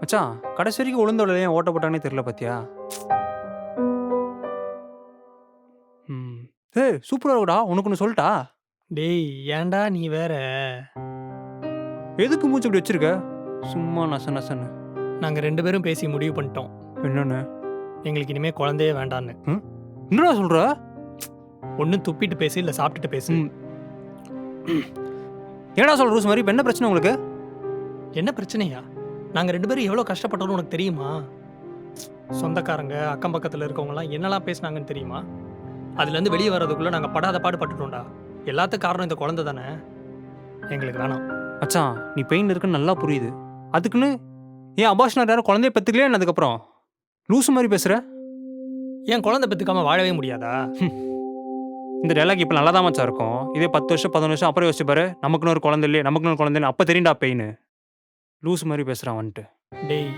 மச்சான் கடைசி வரைக்கும் உளுந்தோட ஏன் ஓட்ட போட்டானே தெரியல பாத்தியா? ம். ஏய் சூப்பரா இருக்குடா. உனக்கு ஒண்ணு சொல்லட்டா? டேய் ஏன்டா நீ வேற? எதுக்கு மூஞ்சி இப்படி வச்சிருக்க? சும்மா நச நசன்னு. நாங்க 2 பேரும் பேசி முடிவு பண்ணிட்டோம். என்னன்னு? எங்களுக்கு இனிமே குழந்தையே வேண்டான்னு. என்னடா சொல்ற? ஒண்ணு துப்பிட்டு பேசு, இல்ல சாப்பிட்டுட்டு பேசு. ம். என்னடா சொல்ற லூசு மாதிரி? இப்ப என்ன பிரச்சனை உங்களுக்கு? என்ன பிரச்சனையா? நாங்க 2 பேரும் எவ்வளோ கஷ்டப்பட்டோம்னு உனக்கு தெரியுமா? சொந்தக்காரங்க, அக்கம் பக்கத்துல இருக்கவங்கலாம் என்னலாம் பேசுனாங்கன்னு தெரியுமா? அதுலேருந்து வெளியே வர்றதுக்குள்ள நாங்க படாத பாடு பட்டுட்டோம்டா. எல்லாத்துக்கும் காரணம் இந்த குழந்தை தானே. எங்களுக்கு வேணாம். மச்சான் நீ பெயின் இருக்குன்னு நல்லா புரியுது. அதுக்குன்னு ஏன் அபாஷனர் யாரும் குழந்தைய பெத்துக்கலையே அதுக்கப்புறம்? லூசு மாதிரி பேசுற? ஏன் குழந்தை பெத்துக்காம வாழவே முடியாதா? இந்த டைலாக் இப்போ நல்லா தான் மச்சான் இருக்கும். இதே 10 வருஷம் 11 வருஷம் அப்புறம் யோசிச்சு பாரு. நமக்குன்னு ஒரு குழந்தை இல்லையே, நமக்குன்னு ஒரு குழந்தை இல்லை, அப்போ தெரியும்டா பெயின். லூசு மாதிரி பேசுறான் வந்துட்டு. டேய்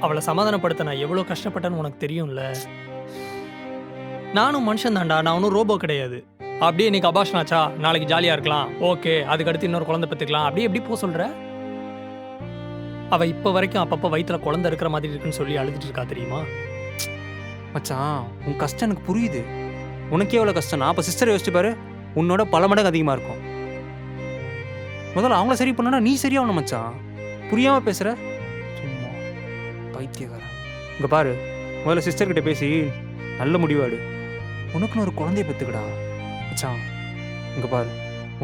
அவளை சமாதானப்படுத்த நான் எவ்வளோ கஷ்டப்பட்டேன்னு உனக்கு தெரியும்ல. நானும் மனுஷன் தான்டா, நான் ஒன்றும் ரோபோ கிடையாது. அப்படியே இன்னைக்கு அபாஷன் ஆச்சா, நாளைக்கு ஜாலியாக இருக்கலாம், ஓகே அதுக்கு அடுத்து இன்னொரு குழந்தை பெற்றுக்கலாம், அப்படியே எப்படி போக சொல்கிற? அவள் இப்போ வரைக்கும் அப்பப்போ வயிற்றுல குழந்தை இருக்கிற மாதிரி இருக்குன்னு சொல்லி அழுதுட்டு இருக்கா தெரியுமா? மச்சான் உன் கஷ்டம் எனக்கு புரியுது. உனக்கே எவ்வளோ கஷ்டம்னா அப்போ சிஸ்டர் யோசிச்சு பாரு. உன்னோட பல மடங்கு அதிகமாக இருக்கும். முதல்ல அவங்கள சரி பண்ணா நீ சரியாகணும் மச்சான். புரியாம பேசுற? சும்மா பைத்தியக்காரன். இங்கே பாரு, முதல்ல சிஸ்டர்கிட்ட பேசி நல்ல முடிவாடு. உனக்குன்னு ஒரு குழந்தைய பெற்றுக்கடா மச்சான். இங்கே பாரு,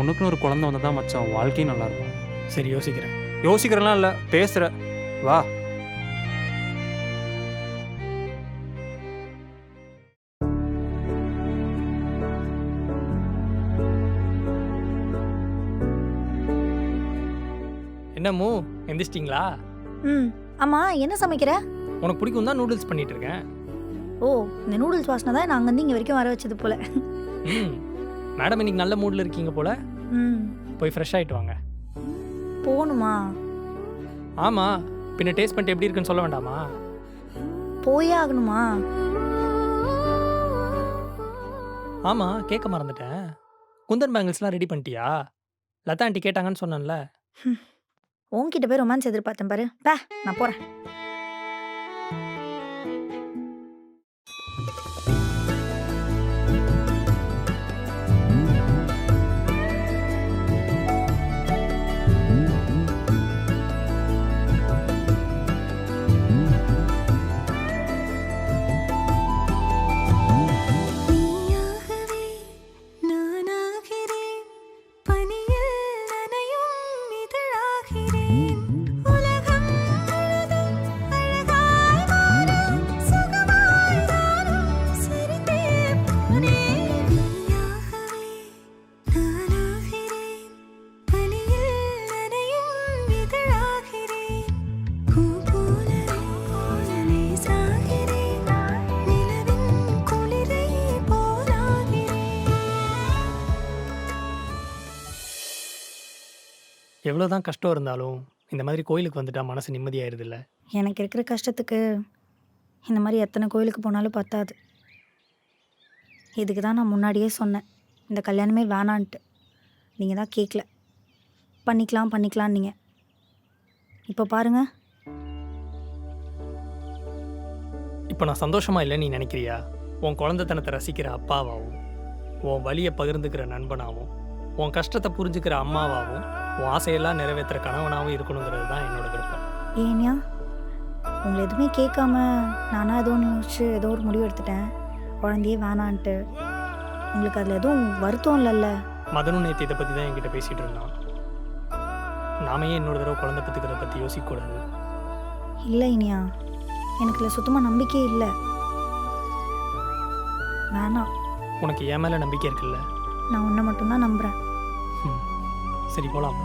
உனக்குன்னு ஒரு குழந்தை வந்தால் தான் மச்சான் வாழ்க்கையும் நல்லா இருக்கும். சரி யோசிக்கிறேன். யோசிக்கிறேன்லாம் இல்லை, பேசுகிற வா. என்னமோ எந்திரிச்சிட்டிங்களா? ம் ஆமாம், என்ன சமைக்கிற? உனக்கு பிடிக்கும் தான் நூடுல்ஸ் பண்ணிட்டு இருக்கேன். ஓ, இந்த நூடுல்ஸ் வாசனை தான் நான் அங்கேருந்து இங்கே வரைக்கும் வர வச்சது போல. ம் மேடம் இன்னைக்கு நல்ல மூடில் இருக்கீங்க போல. ம் போய் ஃப்ரெஷ் ஆகிட்டு வாங்க. போகணுமா? ஆமாம், பின்ன டேஸ்ட் பண்ணிட்டு எப்படி இருக்குன்னு சொல்ல வேண்டாமா? போயே ஆகணுமா? ஆமாம், கேட்க மறந்துட்டேன். குந்தன் பேங்கிள்ஸ்லாம் ரெடி பண்ணிட்டியா? லதா ஆண்டி கேட்டாங்கன்னு சொன்னேன்ல. உன்கிட்ட போய் ரொமான்ஸ் எதிர்பார்த்தேன் பாரு. பா, நான் போகிறேன். எவ்வளோதான் கஷ்டம் இருந்தாலும் இந்த மாதிரி கோயிலுக்கு வந்துட்டா மனசு நிம்மதியாயிருதுல்ல. எனக்கு இருக்கிற கஷ்டத்துக்கு இந்த மாதிரி எத்தனை கோயிலுக்கு போனாலும் பத்தாது. இதுக்கு தான் நான் முன்னாடியே சொன்னேன், இந்த கல்யாணமே வேணான்ட்டு. நீங்கள் தான் கேட்கல. பண்ணிக்கலாம் பண்ணிக்கலாம் நீங்கள். இப்போ பாருங்க. இப்போ நான் சந்தோஷமா இல்லைன்னு நீ நினைக்கிறியா? உன் குழந்தைத்தனத்தை ரசிக்கிற அப்பாவாகவும், உன் வலியை பகிர்ந்துக்கிற நண்பனாகவும், உன் கஷ்டத்தை புரிஞ்சுக்கிற அம்மாவாகவும், உன் ஆசையெல்லாம் நிறைவேற்றுற கணவனாகவும் இருக்கணுங்கிறது தான் என்னோட விருப்பம். ஏன்யா உங்களை எதுவுமே கேட்காம நானாக ஏதோ ஒன்று யோசிச்சு ஏதோ ஒரு முடிவு எடுத்துட்டேன், குழந்தையே வேணான்ட்டு. உங்களுக்கு அதில் எதுவும் வருத்தம் இல்லைல்ல? மதனும் நேற்று இதை பற்றி தான் என்கிட்ட பேசிகிட்டு இருந்தான். நாம ஏன் இன்னொரு தடவை குழந்தை பெற்றுக்கிறத பற்றி யோசிக்கக்கூடாது? இல்லை இனியா, எனக்கு இதில் சுத்தமாக நம்பிக்கையே இல்லை. வேணாம். உனக்கு என் மேலே நம்பிக்கை இருக்குல்ல? நான் உன்னை மட்டும்தான் நம்புகிறேன். சரி போகலாம்.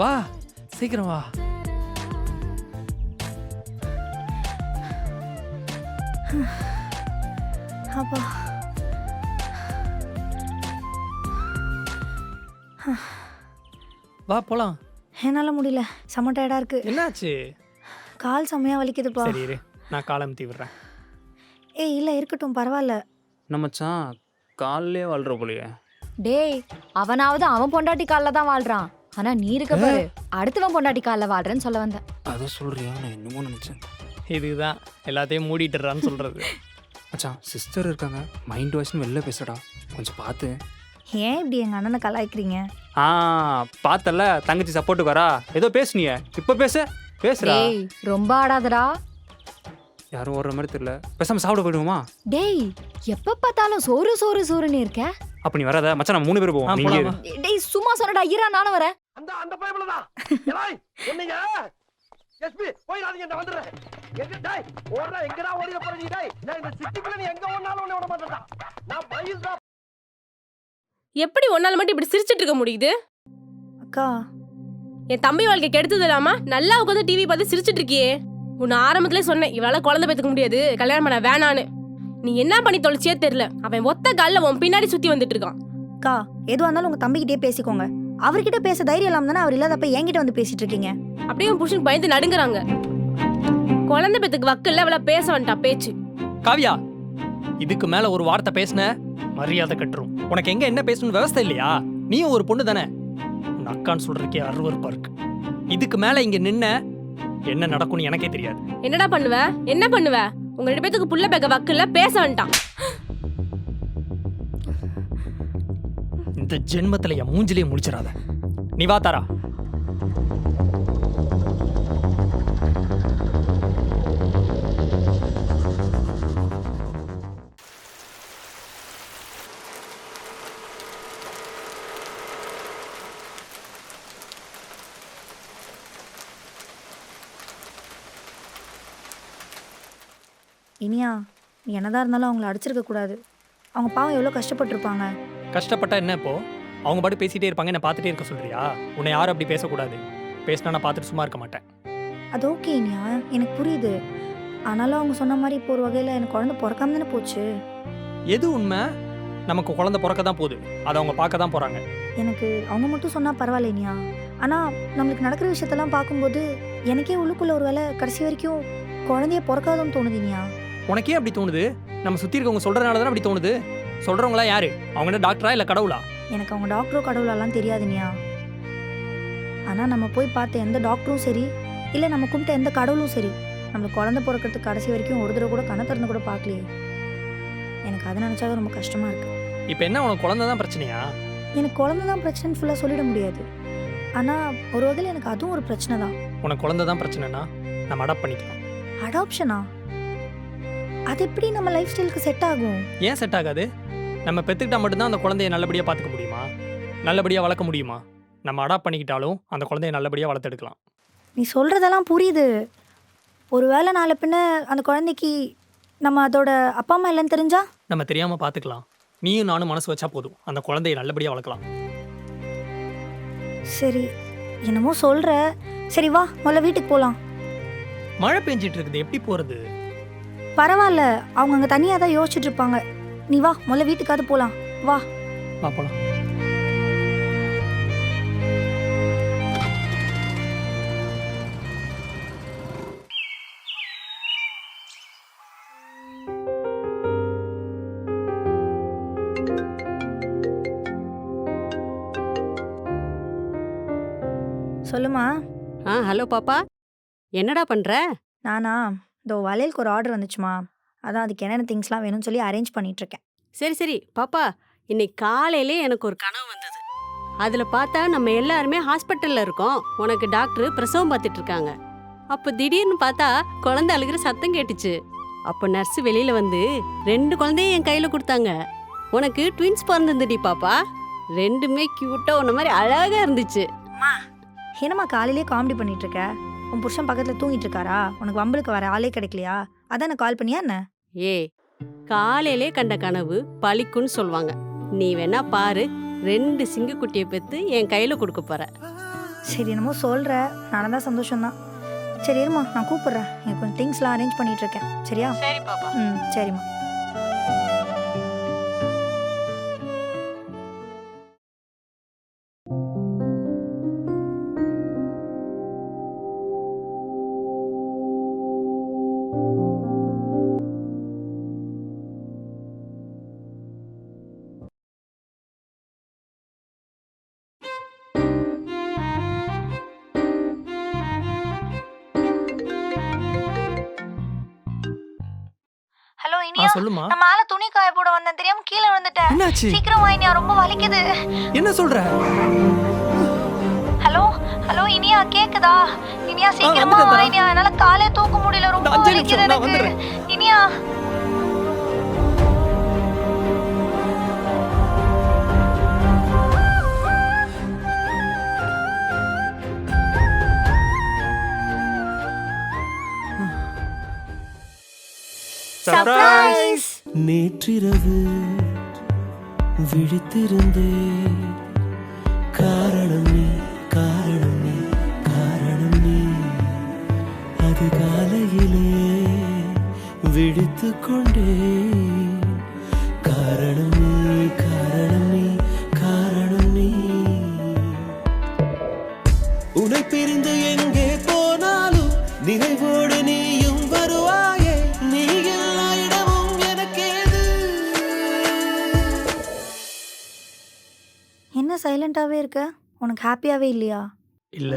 வா சீக்கிரம் வா. அப்பா வா போலாம். என்னால் முடியல, செம்ம டயர்டாக இருக்கு. என்னாச்சு? கால் செம்மையாக வலிக்குதுப்பா. சரி இரு, நான் காலமுத்தி விடுறேன். ஏய் இல்லை இருக்கட்டும், பரவாயில்ல. என்ன மச்சான் காலையிலே வாழ்ற போலயே. டேய், அவனாவது அவன் பொண்டாட்டி காலில் தான் வாழ்றான். ஆனா நீ இருக்க பாரு, அடுத்தவன் பொண்டாட்டி காலில் வாழ்றேன்னு சொல்ல வந்தேன். அதை சொல்றியா? நான் என்னமோ நினச்சேன். இதுதான் எல்லாத்தையும் மூடிட்டுறான்னு சொல்றது. மச்சான் சிஸ்டர் இருக்காங்க, மைண்ட் வாய்ஸ்னு வெளில பேசுடா, கொஞ்சம் பார்த்து. ஏன் இப்படி எங்கள் அண்ணனை கலாய்க்கிறீங்க? பார்த்தல தங்கச்சி சப்போர்ட்டுக்கு வரா. ஏதோ பேசுனியே, இப்போ பேசுறா. டேய், ரொம்ப ஆடாதடா. யாரும் ஓடுற மாதிரி தெரியல. பேசாம சாப்பிட போயிடுவோமா? டேய், எப்ப பார்த்தாலும் சோறு சோறு சோறுன்னு இருக்க. அப்ப நீ வராத மச்சான், நம்ம 3 பேர் போவோம். நீங்க போலாமா? டேய் சும்மா சொன்னடா, ஈரா நானும் வரேன். அந்த பைபிள்தான் ஏய் என்னங்க எஸ்பி போய் நான் இங்க வந்துறேன். எங்க டேய் ஓடுறா, எங்கடா ஓடிய போற நீ? டேய் நான் இந்த சிட்டிக்குள்ள நீ எங்க ஓடுனாலும் உன்னை விட மாட்டேன்டா. நான் பைல்டா. எப்படி ஒன்னால மட்டும் இப்படி சிரிச்சிட்டு இருக்க முடியுது? அக்கா, என் தம்பி வாழ்க்கை கெடுத்தது இல்லாம நல்லா உட்காந்து டிவி பார்த்து சிரிச்சிட்டு இருக்கியே. உன்னை ஆரம்பத்திலே சொன்னேன், இவளால குழந்தை பெத்துக்க முடியாது, கல்யாணம் பண்ண வேணான்னு. நீ என்ன பண்ணி தொலைச்சியே தெரியல. அவன் ஒத்த கால்ல உன் பின்னாடி சுத்தி வந்துட்டு இருக்கான். அக்கா எதுவாக இருந்தாலும் உங்கள் தம்பிக்கிட்டே பேசிக்கோங்க. அவர்கிட்ட பேச தைரியம் இல்லாம தானே அவர் இல்லாதப்ப என்கிட்ட வந்து பேசிட்டு இருக்கீங்க. அப்படியே உன் புருஷனுக்கு பயந்து நடுங்குறாங்க. குழந்தை பெத்துக்கு வக்கல்ல அவள பேச வந்துட்டா பேச்சு. காவியா, இதுக்கு மேல ஒரு வார்த்தை பேசுன மரியாதை கட்டுரும். உனக்கு எங்க என்ன பேசணும்னு விவசாய இல்லையா? நீயும் ஒரு பொண்ணு தானே. உன் அக்கான்னு சொல்றதுக்கே அருவருப்பா இருக்கு. இதுக்கு மேல இங்க நின்ன என்ன நடக்கும்னு எனக்கே தெரியாது. என்னடா பண்ணுவ? என்ன பண்ணுவ? உங்க 2 பேத்துக்கு புள்ள பேக்க வக்கல்ல பேச வந்துட்டான். இந்த ஜென்மத்துல என் மூஞ்சிலேயே முடிச்சிடாத. நீ வா தாரா. இனியா, நீ என்னதான் இருந்தாலும் அவங்கள அடிச்சிருக்க கூடாது. அவங்க பாவம் எவ்வளோ கஷ்டப்பட்டிருப்பாங்க. கஷ்டப்பட்டா என்ன இப்போ? அவங்க பாட்டு பேசிட்டே இருப்பாங்க, என்ன பார்த்துட்டே இருக்க சொல்றியா? உன்னை யாரும் அப்படி பேசக்கூடாது. பேசினா நான் பார்த்துட்டு சும்மா இருக்க மாட்டேன். அது ஓகே இனியா, எனக்கு புரியுது. ஆனாலும் அவங்க சொன்ன மாதிரி இப்போ ஒரு வகையில் எனக்கு குழந்தை பிறக்காம தானே போச்சு. எது உண்மை? நமக்கு குழந்தை பிறக்க தான் போகுது, அதை அவங்க பார்க்க தான் போறாங்க. எனக்கு அவங்க மட்டும் சொன்னால் பரவாயில்ல இனியா. ஆனால் நம்மளுக்கு நடக்கிற விஷயத்தெல்லாம் பார்க்கும்போது எனக்கே உள்ளுக்குள்ள ஒரு வேளை கடைசி வரைக்கும் குழந்தைய பிறக்காதுன்னு தோணுது இனியா. உனக்கே அப்படி தோணுது? நம்ம சுற்றி இருக்கவங்க சொல்கிறனால தானே அப்படி தோணுது. சொல்கிறவங்களா யாரு? அவங்க என்ன டாக்டரா இல்லை கடவுளா? எனக்கு அவங்க டாக்டரோ கடவுளெல்லாம் தெரியாது இனியா. ஆனால் நம்ம போய் பார்த்த எந்த டாக்டரும் சரி, இல்லை நம்ம கும்பிட்ட எந்த கடவுளும் சரி, நம்மளுக்கு குழந்தை பிறக்கிறதுக்கு கடைசி வரைக்கும் ஒரு தடவை கூட கண்ணை திறந்து கூட பார்க்கலையே. எனக்கு அதை நினச்சாதான் ரொம்ப கஷ்டமாக இருக்குது. இப்போ என்ன, உனக்கு குழந்தை தான் பிரச்சனையா? எனக்கு குழந்தை தான் பிரச்சனைன்னு ஃபுல்லாக சொல்லிட முடியாது. ஆனால் ஒரு வகையில் எனக்கு அதுவும் ஒரு பிரச்சனை தான். உனக்கு குழந்தை தான் பிரச்சனைனா நம்ம அடாப்ட் பண்ணிக்கலாம். அடாப்ஷனா? அது எப்படி நம்ம லைஃப் ஸ்டைலுக்கு செட் ஆகும்? ஏன் செட் ஆகாது? நம்ம பெற்றுக்கிட்டா மட்டும்தான் அந்த குழந்தைய நல்லபடியாக பார்த்துக்க முடியுமா? நல்லபடியாக வளர்க்க முடியுமா? நம்ம அடாப்ட் பண்ணிக்கிட்டாலும் அந்த குழந்தைய நல்லபடியாக வளர்த்தெடுக்கலாம். நீ சொல்கிறதெல்லாம் புரியுது. ஒரு வேளை நாளை பின்ன அந்த குழந்தைக்கு நம்ம அதோட அப்பா அம்மா இல்லைன்னு தெரிஞ்சா? நம்ம தெரியாமல் பார்த்துக்கலாம். நீயும் நானும் மனசு வச்சா போதும், அந்த குழந்தைய நல்லபடியாக வளர்க்கலாம். சரி, என்னமோ சொல்கிற. சரி வா, முதல்ல வீட்டுக்கு போகலாம். மழை பெஞ்சிட்டு இருக்குது, எப்படி போகிறது? பரவாயில்ல, அவங்க அங்கே தனியாக தான் யோசிச்சுட்டு இருப்பாங்க. நீ வா, முதல்ல வீட்டுக்காவது போகலாம். வா. வா போலாம். சொல்லுமா. ஹலோ பாப்பா, என்னடா பண்ற? நானா, இதோ வளையலுக்கு ஒரு ஆர்டர் வந்துச்சுமா. அதான் அதுக்கு என்னென்ன திங்ஸ்லாம் வேணும்னு சொல்லி அரேஞ்ச் பண்ணிகிட்ருக்கேன். சரி சரி பாப்பா, இன்னைக்கு காலையிலே எனக்கு ஒரு கனவு வந்தது. அதில் பார்த்தா நம்ம எல்லாருமே ஹாஸ்பிட்டலில் இருக்கோம். உனக்கு டாக்டர் பிரசவம் பார்த்துட்டு இருக்காங்க. அப்போ திடீர்னு பார்த்தா குழந்தை அழுகிற சத்தம் கேட்டுச்சு. அப்போ நர்ஸு வெளியில் வந்து 2 குழந்தையும் என் கையில் கொடுத்தாங்க. உனக்கு ட்வின்ஸ் பிறந்திருந்துடி பாப்பா. 2மே க்யூட்டாக உன்ன மாதிரி அழகாக இருந்துச்சு. என்னம்மா காலையிலே காமெடி பண்ணிட்டு இருக்க? உன் புருஷன் பக்கத்தில் தூங்கிட்டு இருக்காரா? உனக்கு வம்பலுக்கு வர ஆளே கிடைக்கலையா? அதான் நான் கால் பண்ணியா என்ன? ஏய், காலையிலே கண்ட கனவு பழிக்குன்னு சொல்லுவாங்க. நீ வேணா பாரு, 2 சிங்கக்குட்டியை பெற்று என் கையில் கொடுக்க போற. சரி, என்னமோ சொல்கிற. நடந்தா சந்தோஷம்தான். சரி இருமா, நான் கூப்பிட்றேன். எனக்கு கொஞ்சம் திங்ஸ்லாம் அரேஞ்ச் பண்ணிட்டு இருக்கேன். சரியா? சரி பாப்பா. சரிம்மா. ஹலோ ஆ இனியா, சொல்லுமா. நான் மேல துணி காய போட வந்தேன், தெரியாம கீழே விழுந்துட்டேன். என்னாச்சு? சீக்கிரம் வா இனியா, ரொம்ப வலிக்குது. என்ன சொல்ற? ஹலோ ஹலோ இனியா, கேக்குதா? இனியா சீக்கிரமா வந்துட்டேன் வா தரா. இனியா, என்னால காலே தூக்க முடியல, ரொம்ப நான் 5 வலிக்குது நிமிஷம், நான் எனக்கு. வந்துடுறேன். இனியா சர்ப்ரைஸ். நேற்றிரவு விழித்திருந்தே காரணம் நீ காரணம் நீ காரணம் நீ அதிகாலையிலே விழித்துக் கொண்டே காரணம் நீ காரணம் நீ காரணம் நீ உன்னை பிரிந்து எங்கே போனாலும் நினைவோடு நீயும் வருவாயே நீ எல்லா இடமும் எனக்கேது. என்ன சைலண்டாவே இருக்க? உனக்கு ஹாப்பியாவே இல்லையா? இல்ல,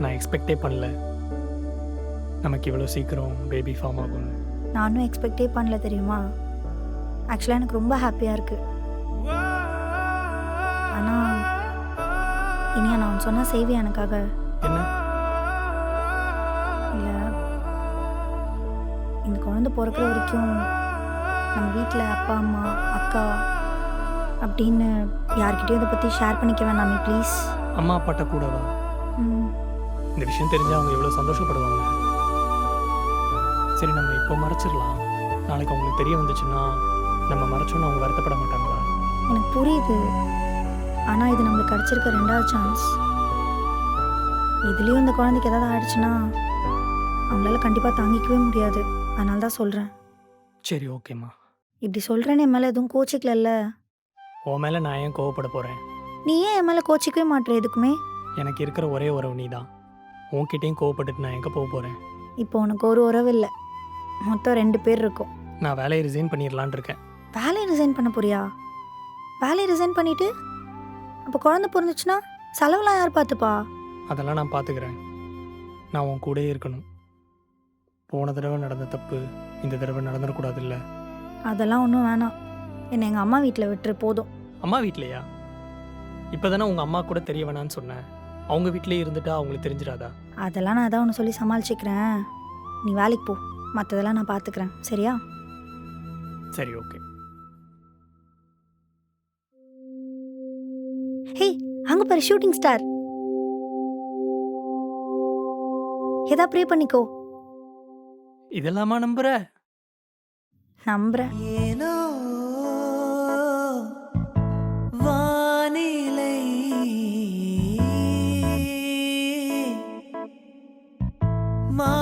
நான் எக்ஸ்பெக்டே பண்ணல நமக்கு இவ்வளோ சீக்கிரம் பேபி ஃபார்ம் ஆகும்னு. நானும் எக்ஸ்பெக்டே பண்ணல தெரியுமா. ஆக்சுவலாக எனக்கு ரொம்ப ஹாப்பியாக இருக்கு. ஆனால் இனியா, நான் ஒன்று சொன்னால் செய்வியா எனக்காக? என்ன? இல்லை, இந்த குழந்தை பிறக்கிற வரைக்கும் நம்ம வீட்டில் அப்பா அம்மா அக்கா அப்படின்னு யார்கிட்டயும் இதை பற்றி ஷேர் பண்ணிக்க வேணாமே ப்ளீஸ். அம்மா அப்பாட்ட கூடவா? இந்த விஷயம் தெரிஞ்சா அவங்க எவ்வளோ சந்தோஷப்படுவாங்க. சரி, நம்ம இப்போ மறைச்சிடலாம். நாளைக்கு அவங்களுக்கு தெரிய வந்துச்சுன்னா நம்ம மறைச்சோன்னு அவங்க வருத்தப்பட மாட்டாங்களா? எனக்கு புரியுது, ஆனால் இது நம்மளுக்கு கிடச்சிருக்க 2வது சான்ஸ். இதுலேயும் இந்த குழந்தைக்கு ஏதாவது ஆயிடுச்சுன்னா அவங்களால கண்டிப்பாக தாங்கிக்கவே முடியாது. அதனால தான் சொல்கிறேன். சரி, ஓகேம்மா. இப்படி சொல்கிறேன்னு என் மேலே எதுவும் கோச்சிக்கலல்ல? உன் மேலே நான் ஏன் கோவப்பட போகிறேன்? நீ ஏன் என் மேலே கோச்சிக்கவே மாட்டேற எதுக்குமே? எனக்கு இருக்கிற ஒரே உறவு நீ தான். உன்கிட்டையும் கோவப்பட்டுட்டு நான் எங்கே போக போகிறேன்? இப்போ உனக்கு ஒரு உறவு இல்லை, மொத்தம் 2 பேர் இருக்கோம். நான் வேலையை ரிசைன் பண்ணிடலான் இருக்கேன். வேலையை ரிசைன் பண்ண போறியா? வேலையை ரிசைன் பண்ணிட்டு அப்போ குழந்தை பிறந்துச்சுன்னா செலவுலாம் யார் பார்த்துப்பா? அதெல்லாம் நான் பார்த்துக்கிறேன். நான் உன் கூடயே இருக்கணும். போன தடவை நடந்த தப்பு இந்த தடவை நடந்துடக்கூடாதுல்ல. அதெல்லாம் ஒன்றும் வேணாம், என்னை எங்கள் அம்மா வீட்டில் விட்டுரு போதும். அம்மா வீட்லையா? இப்போ தானே உங்கள் அம்மா கூட தெரிய வேணான்னு சொன்னேன். அவங்க வீட்டிலேயே இருந்துட்டா அவங்களுக்கு தெரிஞ்சிடாதா? அதெல்லாம் நான் அதான் ஒன்று சொல்லி சமாளிச்சுக்கிறேன். நீ வேலைக்கு போ, மற்றதெல்லாம் நான் பார்த்துக்கிறேன், சரியா? சரி, ஓகே. ஹே, அங்கே பாரு ஷூட்டிங் ஸ்டார். ஏதா ப்ரே பண்ணிக்கோ. இதெல்லாமா நம்புற? நம்புறேன். ஏனோ வானிலை மா